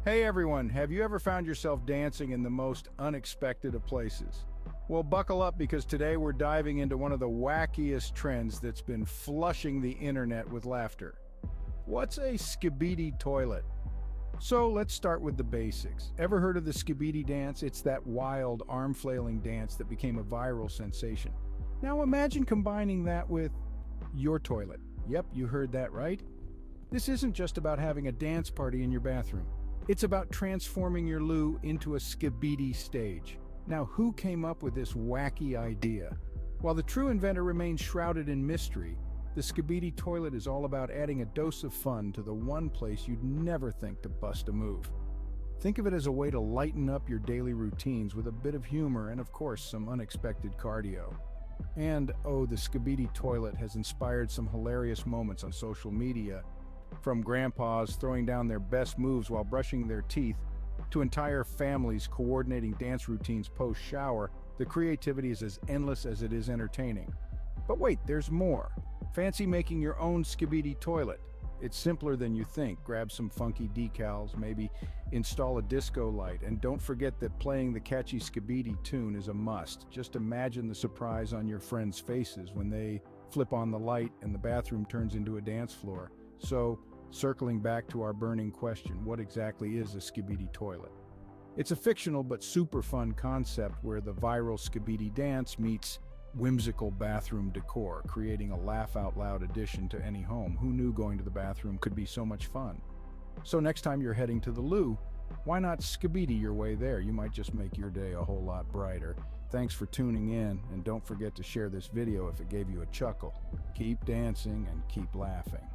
Hey everyone, have you ever found yourself dancing in the most unexpected of places? Well, buckle up because today we're diving into one of the wackiest trends that's been flushing the internet with laughter. What's a Skibidi toilet? So let's start with the basics. Ever heard of the Skibidi dance? It's that wild, arm-flailing dance that became a viral sensation. Now imagine combining that with your toilet. Yep, you heard that right. This isn't just about having a dance party in your bathroom. It's about transforming your loo into a Skibidi stage. Now, who came up with this wacky idea? While the true inventor remains shrouded in mystery, the Skibidi toilet is all about adding a dose of fun to the one place you'd never think to bust a move. Think of it as a way to lighten up your daily routines with a bit of humor and, of course, some unexpected cardio. And, oh, the Skibidi toilet has inspired some hilarious moments on social media, from grandpas throwing down their best moves while brushing their teeth, to entire families coordinating dance routines post-shower. The creativity is as endless as it is entertaining. But wait, there's more. Fancy making your own Skibidi toilet? It's simpler than you think. Grab some funky decals, maybe install a disco light, and don't forget that playing the catchy Skibidi tune is a must. Just imagine the surprise on your friends' faces when they flip on the light and the bathroom turns into a dance floor. So, circling back to our burning question, what exactly is a Skibidi toilet? It's a fictional but super fun concept where the viral Skibidi dance meets whimsical bathroom decor, creating a laugh-out-loud addition to any home. Who knew going to the bathroom could be so much fun? So next time you're heading to the loo, why not Skibidi your way there? You might just make your day a whole lot brighter. Thanks for tuning in, and don't forget to share this video if it gave you a chuckle. Keep dancing and keep laughing.